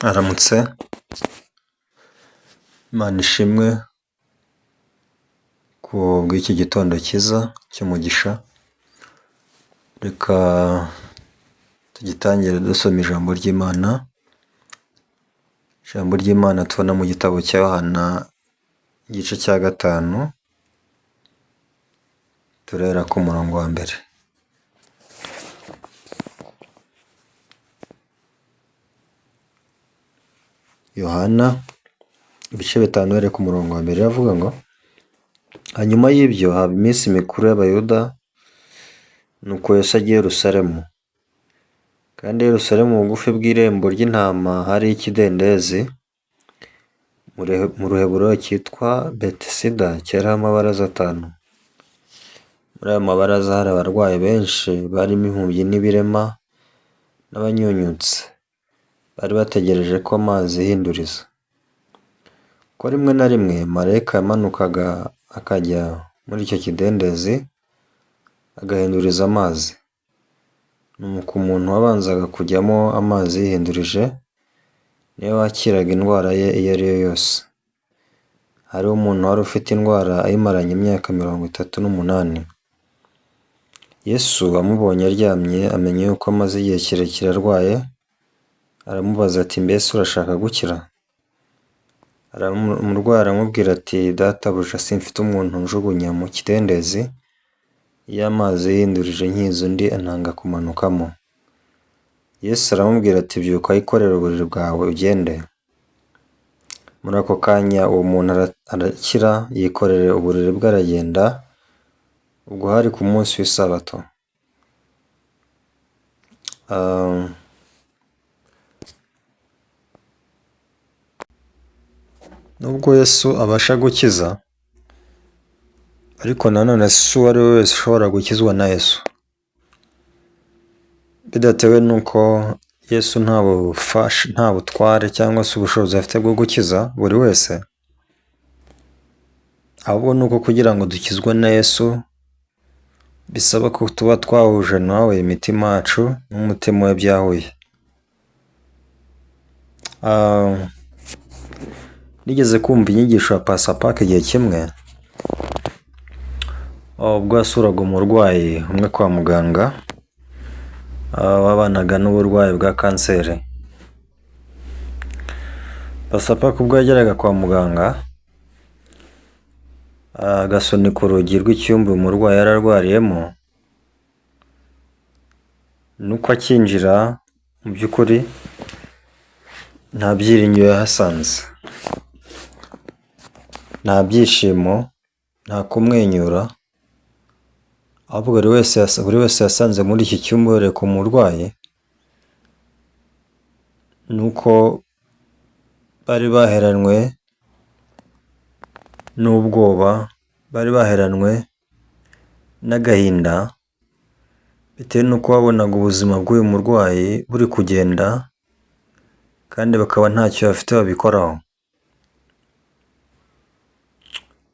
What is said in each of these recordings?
Aramutse, Imana ishimwe ku bw'iki gitondo cyiza cy'umugisha, reka tugitangire dusoma ijambo ry'Imana, ijambo ry'Imana tubona mu gitabo cya Yohana igice cya 5, turahera ku murongo wa mbere. Yohana ibice 5 uhereye ku murongo wa mbere, iravuga ngo: hanyuma y'ibyo haba iminsi mikuru y'Abayuda, nuko Yesu agiye i Yerusalemu. Kandi i Yerusalemu bugufi bw'irembo ry'intama hari ikidendezi mu ruheburayo cyitwa Betisida, cyariho amabaraza 5. Muri ayo mabaraza hari abarwayi benshi, barimo impumyi n'ibirema n'abanyunyutse, bari bategereje ko amazi yihinduriza. Ko rimwe na rimwe marayika yamanukaga akajya muri icyo kidendezi agahinduriza amazi. Nuko umuntu wabanzaga kujyamo amazi yihindurije niwe wakiraga indwara ye iyo ari yo yose. Hariho umuntu wari ufite indwara ayimaranye imyaka 38. Yesu amubonye aryamye, amenya yuko amaze igihe kirekire arwaye, aramubaza ati: mbese urashaka gukira? Umurwayi aramubwira ati: databuja, simfite umuntu njugunya mu kidendezi, iyo amazi yihindurije nkiza undi antanga kumanukamo. Yesu aramubwira ati: byuka wikorere uburiri bwawe ugende. Muri ako kanya uwo muntu arakira, yikorere uburiri bwe aragenda. Ubwo hari ku munsi w'isabato. Nubwo Yesu abasha gukiza, ariko nanone si uwo ari we wese ushobora gukizwa na Yesu, bidatewe n'uko Yesu nta butware cyangwa se ubushobozi afite bwo gukiza buri wese, ahubwo ni uko kugira ngo dukizwe na Yesu bisaba ko tuba twahuje nawe imitima yacu n'umutima we byahuye. Nigeze kumva inyigisho ya Pasapaka igihe kimwe, ubwo yasuraga umurwayi umwe kwa muganga wabanaga n'uburwayi bwa kanseri. Pasapaka ubwo yageraga kwa muganga, agasunika urugi rw'icyumba umurwayi yari arwariyemo, nuko akinjira mu by'ukuri nta byiringiro yahasanze, nta byishimo, nta kumwenyura, ahubwo buri wese yasanze muri iki cyumba uhereye ku murwayi nuko bari baheranwe n'ubwoba, bari baheranwe n'agahinda, bitewe n'uko babonaga ubuzima bw'uyu murwayi buri kugenda kandi bakaba ntacyo bafite babikoraho.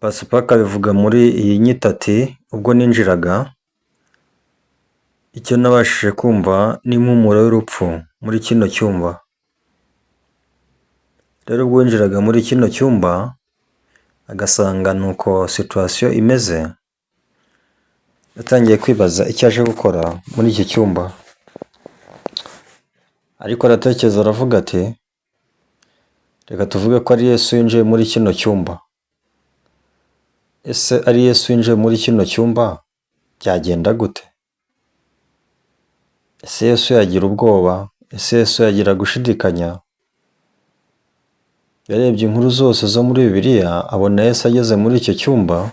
Pasapaka bivuga muri iyi nyito ati: ubwo ninjiraga, icyo nabashije kumva ni impumuro y'urupfu muri kino cyumba. Rero ubwo winjiraga muri kino cyumba agasanga nuko situation imeze, yatangiye kwibaza icyo aje gukora muri iki cyumba, ariko aratekereza aravuga ati: reka tuvuge ko ari Yesu yinjiye muri kino cyumba. Ese ari Yesu yinjiye muri kino cyumba byagenda gute? Ese Yesu yagira ubwoba? Ese Yesu yagira gushidikanya? Yarebye inkuru zose zo muri Bibiliya, abona Yesu ageze muri icyo cyumba,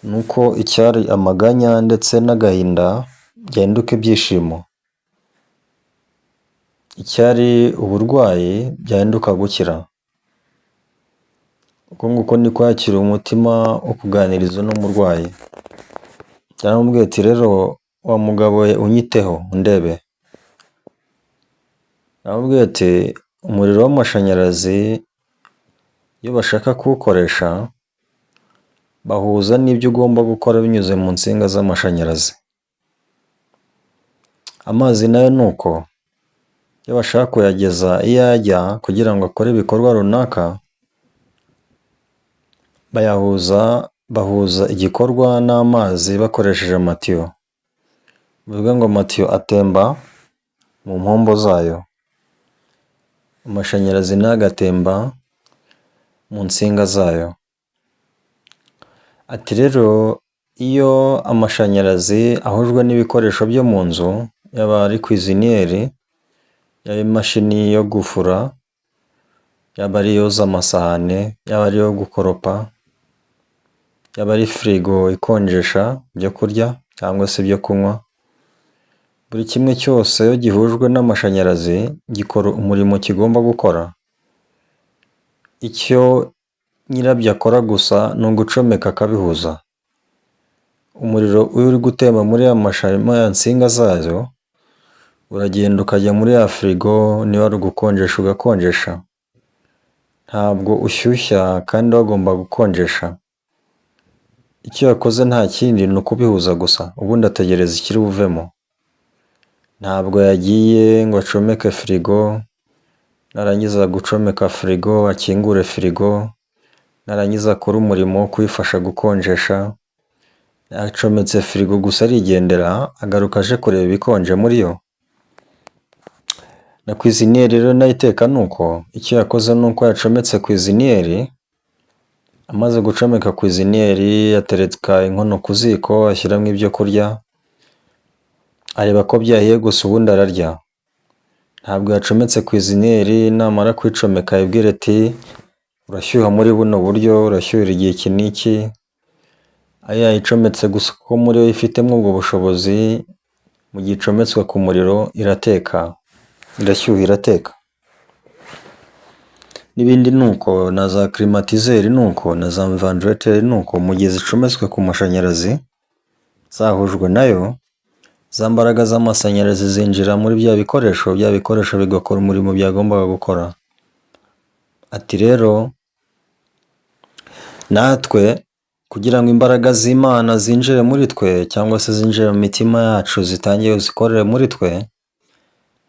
nuko icyari amaganya ndetse n'agahinda byahinduka ibyishimo, icyari uburwayi byahinduka gukira. Uko nguko niko yakira umutima wo kuganiriza n'umurwayi. Yaramubwiye ati: rero wa mugabo we, unyiteho undebe. Yaramubwiye ati: umuriro w'amashanyarazi iyo bashaka kuwukoresha bahuza n'ibyo ugomba gukora binyuze mu nsinga z'amashanyarazi. Amazi nayo ni uko, iyo bashaka kuyageza iyo ajya kugira ngo akore ibikorwa runaka, bahuza igikorwa n'amazi bakoresheje amatiyo. Bivuga ngo amatiyo atemba mu mpombo zayo, amashanyarazi nayo agatemba mu nsinga zayo. Ati rero iyo amashanyarazi ahujwe n'ibikoresho byo mu nzu, yaba ari kwiziniyeri, yaba imashini yo gufura, yaba ari iyoza amasahane, yaba ari iyo gukoropa, yaba ari firigo ikonjesha ibyo kurya cyangwa se ibyo kunywa, buri kimwe cyose iyo gihujwe n'amashanyarazi gikora umurimo kigomba gukora. Icyo nyirabyo akora gusa ni ugucomeka akabihuza. Umuriro iyo uri gutemba muri ya nsinga zayo, uragenda ukajya muri ya firigo, niba ari ugukonjesha ugakonjesha. Ntabwo ushyushya kandi wagomba gukonjesha. Icyo yakoze nta kindi ni ukubihuza gusa, ubundi ategereza ikiri buvemo. Ntabwo yagiye ngo acomeke firigo, narangiza gucomeka firigo akingure firigo, narangiza akore umurimo wo kuyifasha gukonjesha. Acometse firigo gusa arigendera, agaruka aje kureba ibikonje muri yo. Na kwiziniyeri rero nayo iteka ni uko. Icyo yakoze ni uko yacometse kwiziniyeri, amaze gucomeka kwiziniyeri yatereka inkono ku ziko, ashyiramo ibyo kurya, areba ko byahiye gusa ubundi ararya. Ntabwo yacometse kwiziniyeri, namara kwicomeka yibwira ati urashyuha muri buno buryo, urashyuhira igihe iki n'iki. Ayo yayicometse gusa kuko muri yo ifitemo ubwo bushobozi, mu gihe icometswe ku muriro irateka, irashyuha irateka. N'ibindi ni uko, na za klimatizeri ni uko, na za vandarateri ni uko. Mu gihe zicometswe ku mashanyarazi zahujwe nayo, za mbaraga z'amashanyarazi zinjira muri bya bikoresho bigakora umurimo byagombaga gukora. Ati rero natwe kugira ngo imbaraga z'Imana zinjire muri twe cyangwa se zinjire mu mitima yacu zitangiye zikorere muri twe,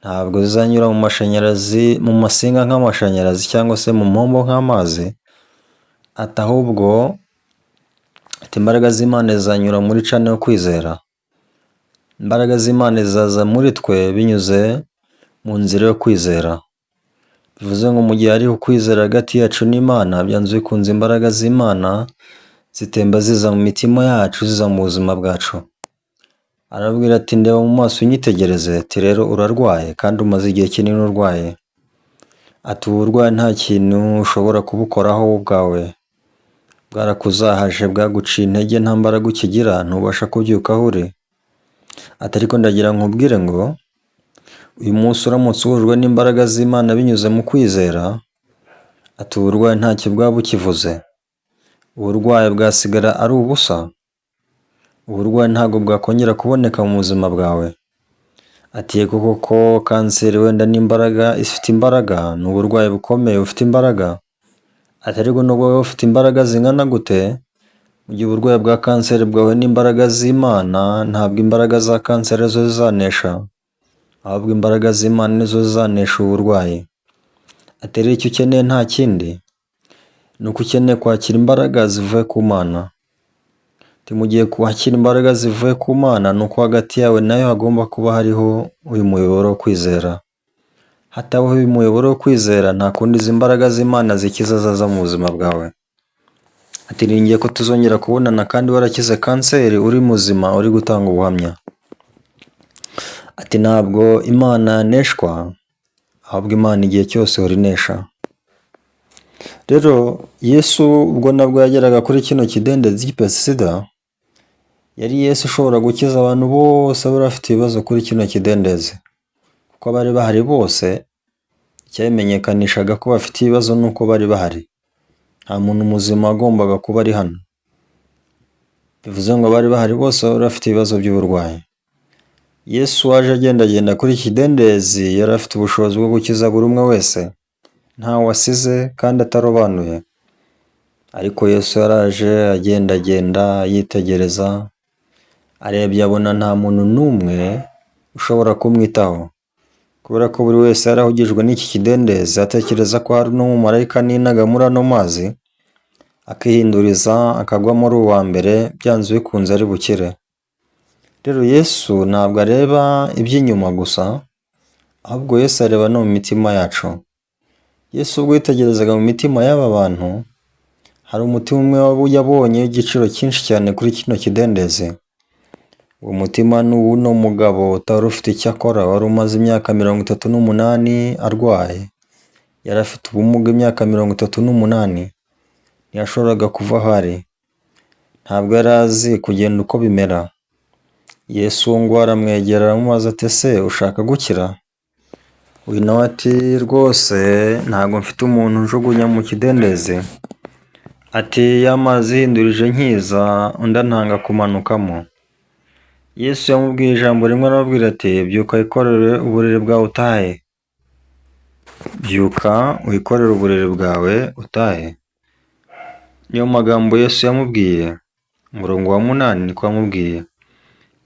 ntabwo zizanyura mu mashanyarazi, mu masinga nk'amashanyarazi cyangwa se mu mpombo nk'amazi. Ati ahubwo imbaraga z'Imana zizanyura muri cana yo kwizera. Imbaraga z'Imana zizaza muri twe binyuze mu nzira yo kwizera. Bivuze ngo mu gihe hariho ukwizera hagati yacu n'Imana, byanze bikunze imbaraga z'Imana zitemba ziza mu mitima yacu, ziza mu buzima bwacu. Arabwira ati ndeba mu maso unyitegereze. Ati rero urarwaye kandi umaze igihe kinini urwaye. Ati ubu burwayi nta kintu ushobora kubukoraho wowe ubwawe, bwarakuzahaje, bwaguciye intege, nta mbaraga ukigira, ntubasha kubyuka aho uri. Ati ariko ndagira nkubwire ngo uyu munsi uramutse uhujwe n'imbaraga z'Imana binyuze mu kwizera, ati uburwayi ntacyo bwaba bukivuze. Uburwayi bwasigara ari ubusa. Uburwayi ntabwo bwakongera kuboneka mu buzima bwawe. Ati yego koko kanseri wenda n'imbaraga, ifite imbaraga, ni uburwayi bukomeye bufite imbaraga. Ati ariko nubwo wowe ufite imbaraga zingana gute, mu gihe uburwayi bwa kanseri bwawe n'imbaraga z'Imana, ntabwo imbaraga za kanseri zo zizanesha, ahubwo imbaraga z'Imana nizo zizanesha uburwayi. Ati rero icyo ukeneye nta kindi, ni uko ukeneye kwakira imbaraga zivuye ku Mana. Ati mu gihe kwakira imbaraga zivuye ku Mana, ni uko hagati yawe nayo hagomba kuba hariho uyu muyoboro wo kwizera. Hatabaho uyu muyoboro wo kwizera, nta kundi izi mbaraga z'Imana zikiza zaza mu buzima bwawe. Ati niringiye ko tuzongera kubonana kandi warakize kanseri, uri muzima, uri gutanga ubuhamya. Ati ntabwo Imana yaneshwa, ahubwo Imana igihe cyose ihora inesha. Rero Yesu ubwo nabwo yageraga kuri kino kidendezi cy'Ipesida, yari Yesu ushobora gukiza abantu bose bari bafite ibibazo kuri kino kidendezi, kuko abari bahari bose icyabimenyekanishaga ko bafite ibibazo nuko bari bahari. Nta muntu muzima wagombaga kuba ari hano. Bivuze ngo bari bahari bose bari bafite ibibazo by'uburwayi. Yesu waje agendagenda kuri iki kidendezi yari afite ubushobozi bwo gukiza buri umwe wese, ntawe wasize kandi atarobanuye. Ariko Yesu yaraje agendagenda yitegereza, arebye abona nta muntu n'umwe ushobora kumwitaho, kubera ko buri wese yari ahugijwe n'iki kidendezi atekereza ko hari n'umumarayika ninaga muri ano mazi akihinduriza akagwa muri uwa mbere byanze bikunze ari bukire. Rero Yesu ntabwo areba iby'inyuma gusa, ahubwo Yesu areba no mu mitima yacu. Yesu ubwo yitegerezaga mu mitima y'aba bantu, hari umutima umwe yabonye w'igiciro cyinshi cyane kuri kino kidendezi. Uwo mutima ni uw'uno mugabo utari ufite icyo akora, wari umaze imyaka 38 arwaye. Yari afite ubumuga imyaka 38, ntiyashoboraga kuva aho ari. Ntabwo yari azi kugenda uko bimera. Yesu ngo aramwegera aramubaza ati ese ushaka gukira? Uyu nawe ati rwose ntabwo mfite umuntu njugunya mu kidendezi. Ati y'amazi yindurije nkiza undi antanga kumanukamo. Yesu yamubwiye ijambo rimwe arababwira ati byuka wikorere uburiri bwawe utahe. Byuka wikorere uburiri bwawe utahe. Niyo magambo Yesu yamubwiye. Umurongo wa 8 niko yamubwiye.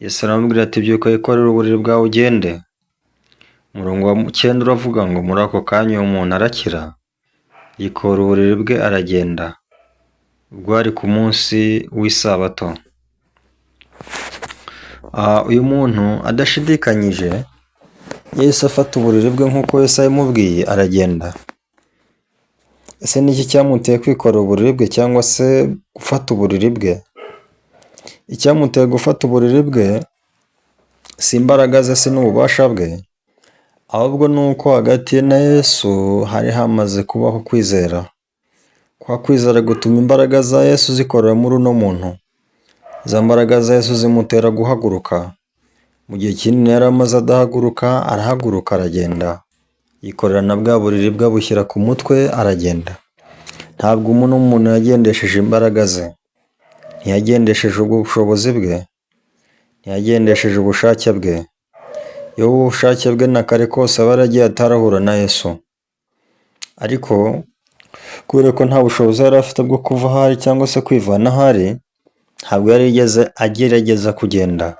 Yesu aramubwira ati byuka wikorere uburiri bwawe ugende. Umurongo wa 9 uravuga ngo muri ako kanya uwo muntu arakira, yikora uburiri bwe aragenda. Ubwo ari ku munsi w'isabato. Uyu muntu adashidikanyije Yesu afata uburiri bwe nk'uko Yesu yamubwiye aragenda. Ese niki cyamuteye kwikora uburiri bwe cyangwa se gufata uburiri bwe? Icyamuteye gufata uburiri bwe si imbaraga ze, si n'ububasha bwe, ahubwo ni uko hagati ye na Yesu hari hamaze kubaho kwizera. Kwa kwizera gutuma imbaraga za Yesu zikorera muri uno muntu. Za mbaraga za Yesu zimutera guhaguruka. Mu gihe kinini yari amaze adahaguruka, arahaguruka aragenda. Yikorera na bwa buriri bwe abushyira ku mutwe aragenda. Ntabwo umuntu yagendesheje imbaraga ze, ntiyagendesheje ubushobozi bwe, ntiyagendesheje ubushake bwe. Iyo ubushake bwe na kare kose aba yaragiye atarahura na Yesu. Ariko kubera ko nta bushobozi yari afite bwo kuva ahari cyangwa se kwivana ahari, ntabwo yari yigeze agerageza kugenda.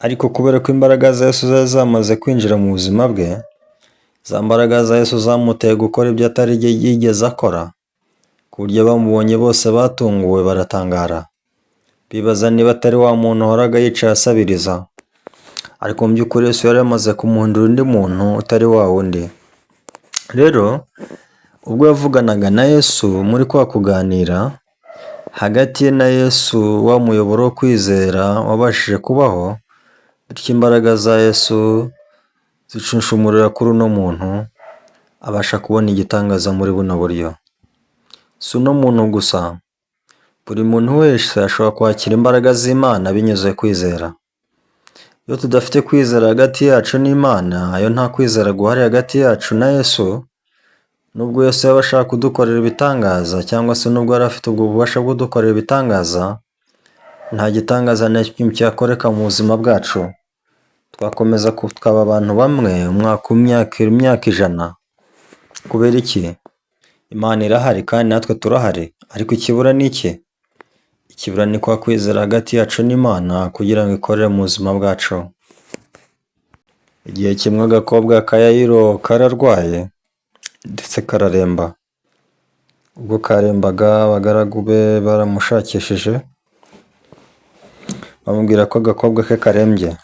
Ariko kubera ko imbaraga za Yesu zari zamaze kwinjira mu buzima bwe, za mbaraga za Yesu zamuteye gukora ibyo atari yigeze akora, ku buryo bamubonye bose batunguwe baratangara. Bibaza niba atari wa muntu wahoraga yicaye asabiriza. Ariko mu by'ukuri Yesu yari yamaze kumuhindura undi muntu utari wa wundi. Rero ubwo yavuganaga na Yesu muri kwa kuganira, hagati ye na Yesu wa muyoboro wo kwizera wabashije kubaho, bityo imbaraga za Yesu zicunshumurira kuri uno muntu, abasha kubona igitangaza muri buno buryo. Si uno muntu gusa, buri muntu wese ashobora kwakira imbaraga z'Imana binyuze kwizera. Iyo tudafite kwizera hagati yacu n'Imana, ayo nta kwizera guhari hagati yacu na Yesu, nubwo Yesu yaba ashaka kudukorera ibitangaza cyangwa se nubwo yari afite ubwo bubasha bwo kudukorera ibitangaza, nta gitangaza na kimwe cyakoreka mu buzima bwacu. Twakomeza twaba abantu bamwe imyaka 100. Kubera iki? Imana irahari kandi natwe turahari, ariko ikibura ni iki? Ikibura ni kwa kwizera hagati yacu n'Imana kugira ngo ikorere mu buzima bwacu. Igihe kimwe agakobwa ka Yayiro kararwaye ndetse kararemba. Ubwo karembaga abagaragu be baramushakishije, bamubwira ko agakobwa ke karembye.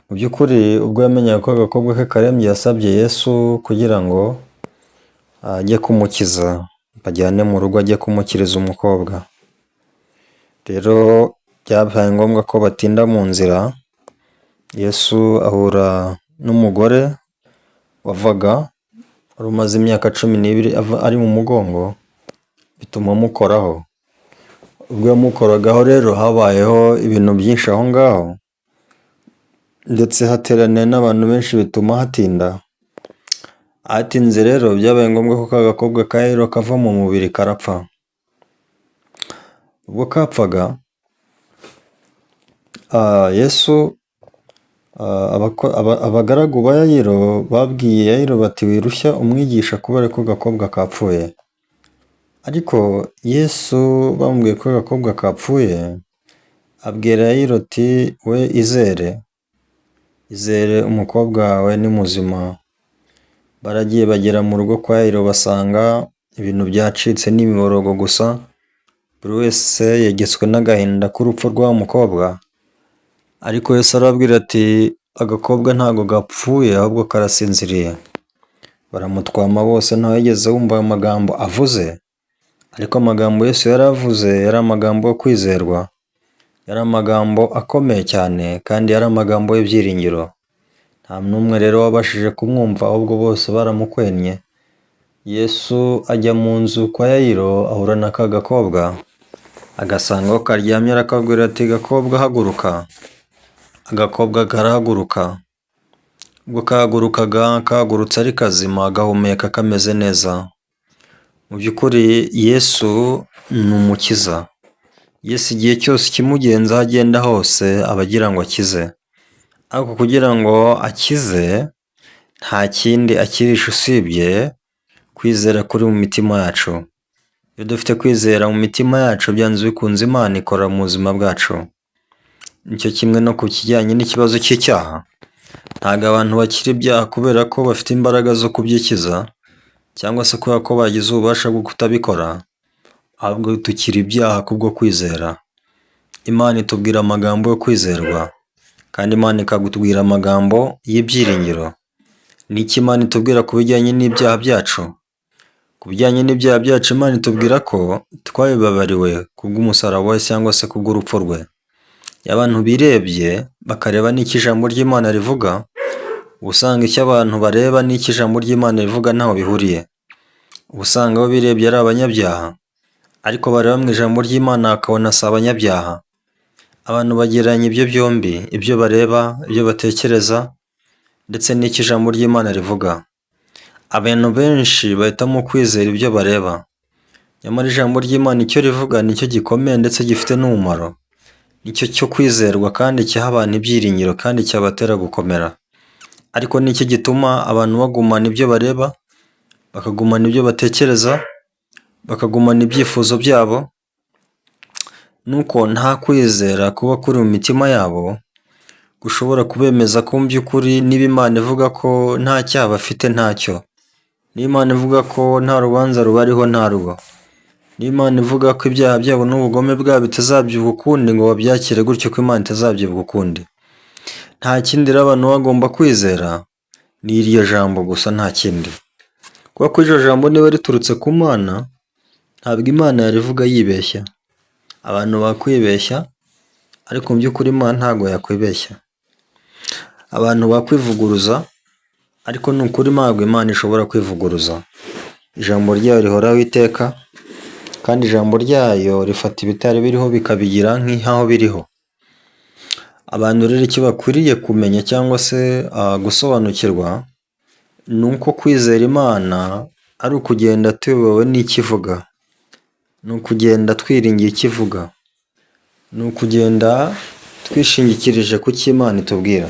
Mu by'ukuri ubwo yamenyaga ko agakobwa ke karembye, yasabye Yesu kugira ngo ajye kumukiza, bajyane mu rugo ajye kumukiriza umukobwa. Rero byabaye ngombwa ko batinda mu nzira. Yesu ahura n'umugore wari umaze imyaka 12 ari mu mugongo, bituma amukoraho. Ubwo yamukoragaho rero habayeho ibintu byinshi aho ngaho, ndetse hateraniye n'abantu benshi bituma hatinda. Hatinze rero byabaye ngombwa ko agakobwa ka Yayiro kava mu mubiri karapfa. Ubwo kapfaga, Yesu abagaragu ba Yayiro babwiye Yayiro bati wirushya umwigisha kubera ko agakobwa kapfuye. Ariko Yesu bamubwiye ko agakobwa kapfuye, abwira Yayiro ati we izere. Izere umukobwa wawe ni muzima. Baragiye bagera mu rugo kwa Yayiro basanga ibintu byacitse n'imiborogo gusa, buri wese yegetswe n'agahinda k'urupfu rw'uwo mukobwa, ariko Yesu arababwira ati agakobwa ntago gapfuye ahubwo karasinziriye. Baramutwama bose ntawigeze wumva ayo magambo avuze, ariko amagambo Yesu yari avuze yari amagambo yo kwizerwa, yari amagambo akomeye cyane kandi yari amagambo y'ibyiringiro. Nta n'umwe rero wabashije kumwumva ahubwo bose baramukwennye. Yesu ajya mu nzu kwa Yayiro ahura n'aka gakobwa, agasanga aho karyamye arakabwira ati gakobwa haguruka. Agakobwa karahaguruka. Ubwo kahagurukaga kahagurutse ari kazima, gahumeka kameze neza. Mu by'ukuri Yesu ni umukiza. Yesu igihe cyose ikimugenza aho agenda hose aba agira ngo akize, ariko kugira ngo akize nta kindi akirisha usibye kwizera kuri mu mitima yacu. Iyo dufite kwizera mu mitima yacu byanze bikunze Imana ikora mu buzima bwacu. Nicyo kimwe no ku kijyanye n'ikibazo cy'icyaha. Ntabwo abantu bakira ibyaha kubera ko bafite imbaraga zo kubyikiza cyangwa se kubera ko bagize ububasha bwo kutabikora, ahubwo tukira ibyaha kubwo kwizera. Imana itubwira amagambo yo kwizerwa kandi Imana ikatubwira amagambo y'ibyiringiro. Ni iki Imana itubwira ku bijyanye n'ibyaha byacu? Ku bijyanye n'ibyaha byacu Imana itubwira ko twabibabariwe kubw'umusaraba we cyangwa se kubw'urupfu rwe. Iyo abantu birebye bakareba n'icyo ijambo ry'Imana rivuga, usanga icyo abantu bareba n'icyo ijambo ry'Imana rivuga ntaho bihuriye. Usanga abo birebye ari abanyabyaha, ariko bareba mu ijambo ry'Imana bakabona si abanyabyaha. Abantu bagereranya ibyo byombi, ibyo bareba, ibyo batekereza ndetse n'icyo ijambo ry'Imana rivuga. Abantu benshi bahitamo kwizera ibyo bareba, nyamara ijambo ry'Imana icyo rivuga nicyo gikomeye ndetse gifite n'umumaro. Nicyo cyo kwizerwa kandi cyaha abantu ibyiringiro kandi cyabatera gukomera. Ariko nicyo gituma abantu bagumana ibyo bareba, bakagumana ibyo batekereza, bakagumana ibyifuzo byabo, nuko nta kwizera kuba kuri mu mitima yabo gushobora kubemeza ko mu by'ukuri niba Imana ivuga ko nta cyaha bafite ntacyo, niba Imana ivuga ko nta rubanza rubariho ntarwo, niba Imana ivuga ko ibyaha byabo n'ubugome bwabo bitazabyibuka ukundi ngo babyakire gutyo ko Imana itazabyibuka ukundi. Nta kindi rero abantu bagomba kwizera, ni iryo jambo gusa nta kindi. Kuko ko iryo jambo niba riturutse ku Mana, ntabwo Imana yarivuga yibeshya. Abantu bakwibeshya, ariko mu by'ukuri Imana ntabwo yakwibeshya. Abantu bakwivuguruza, ariko ni ukuri ntabwo Imana ishobora kwivuguruza. Ijambo ryayo rihoraho iteka, kandi ijambo ryayo rifata ibitari biriho bikabigira nk'aho biriho. Abantu rero icyo bakwiriye kumenya cyangwa se gusobanukirwa, ni uko kwizera Imana ari ukugenda tuyobowe n'icyo ivuga, ni ukugenda twiringiye icyo ivuga, ni ukugenda twishingikirije ku cyo Imana itubwira.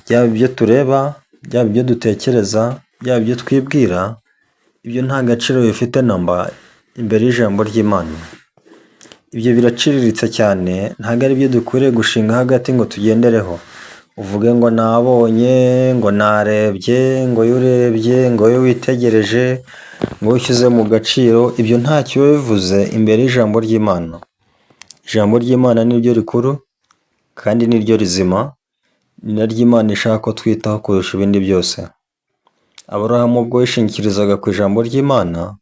Byaba ibyo tureba, byaba ibyo dutekereza, byaba ibyo twibwira, ibyo nta gaciro bifite namba imbere y'ijambo ry'Imana. Ibyo biraciriritse cyane, ntabwo ari byo dukwiriye gushinga hagati ngo tugendereho. Uvuge ngo nabonye, ngo narebye, ngo iyo urebye, ngo iyo witegereje, ngo iyo ushyize mu gaciro, ibyo ntacyo biba bivuze imbere y'ijambo ry'Imana. Ijambo ry'Imana ni ryo rikuru kandi ni ryo rizima, ni naryo Imana ishaka ko twitaho kurusha ibindi byose. Aburahamu ubwo yishingikirizaga ku ijambo ry'Imana,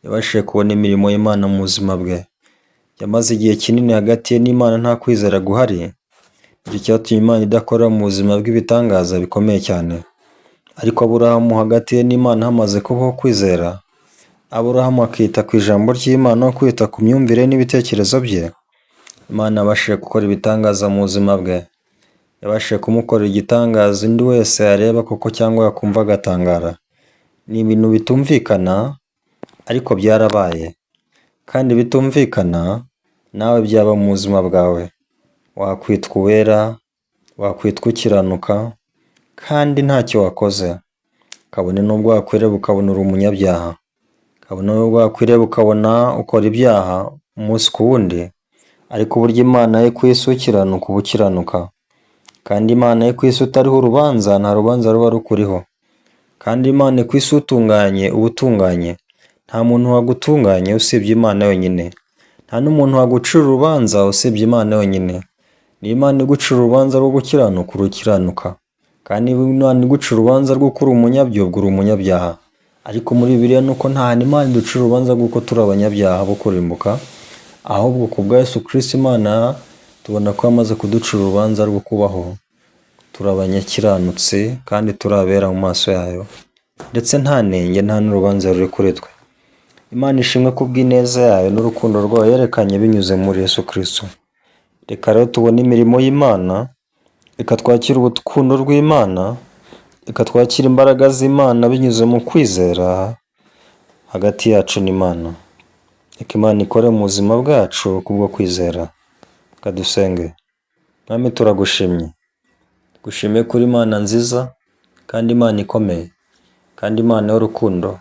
yabashije kubona imirimo y'Imana mu buzima bwe. Yamaze igihe kinini hagati ye n'Imana nta kwizera guhari, icyo cyatumye Imana idakora mu buzima bw'ibitangaza bikomeye cyane. Ariko Aburahamu hagati ye n'Imana hamaze kubaho kwizera, Aburahamu akita ku ijambo ry'Imana no kwita ku myumvire n'ibitekerezo bye, Imana yabashije gukora ibitangaza mu buzima bwe. Yabashije kumukorera igitangaza undi wese yareba koko cyangwa yakumva agatangara. Ni ibintu bitumvikana, ariko byarabaye. Kandi bitumvikana, nawe byaba mu buzima bwawe. Wakwitwa uwera, wakwitwa ukiranuka, kandi ntacyo wakoze. Kabone n'ubwo wakwireba ukabona uri umunyabyaha, kabone n'ubwo wakwireba ukabona ukora ibyaha umunsi ku wundi, ariko uburyo Imana ye ku isi ukiranuka uba ukiranuka. kandi Imana yo ku isi utariho urubanza, nta rubanza ruba rukuriho. Kandi Imana ku isi utunganye uba utunganye. Nta muntu wagutunganya usibye Imana yonyine. Nta n'umuntu wagucira urubanza usibye Imana yonyine. Ni Imana igucira urubanza rwo gukiranuka urakiranuka. Kandi Imana igucira urubanza rw'uko uri umunyabyaha ubwo uri umunyabyaha. Ariko muri Bibiliya nuko nta hantu Imana iducira urubanza rw'uko turi abanyabyaha bo kurimbuka, ahubwo ku bwa Yesu Kristo Imana tubona ko yamaze kuducira urubanza rwo kubaho. Turi abanyakiranutsi kandi turi abera mu maso yayo, ndetse nta nenge nta n'urubanza ruri kuri twe. Imana ishimwe ku bw'ineza yayo n'urukundo rwayo yerekanye binyuze muri Yesu Kristo. Reka rero tubone imirimo y'Imana, reka twakire urukundo rw'Imana, reka twakire imbaraga z'Imana binyuze mu kwizera hagati yacu n'Imana. Reka Imana ikore mu buzima bwacu kubwo kwizera. Reka dusenge. Mwami turagushimye. Gushimiye kuri Imana nziza kandi Imana ikomeye kandi Imana y'urukundo.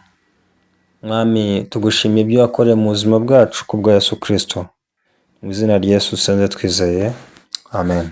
Mwami tugushimiye ibyo wakoreye mu buzima bwacu kubwa Yesu Kristo. Mu izina rya Yesu senze twizeye. Amen.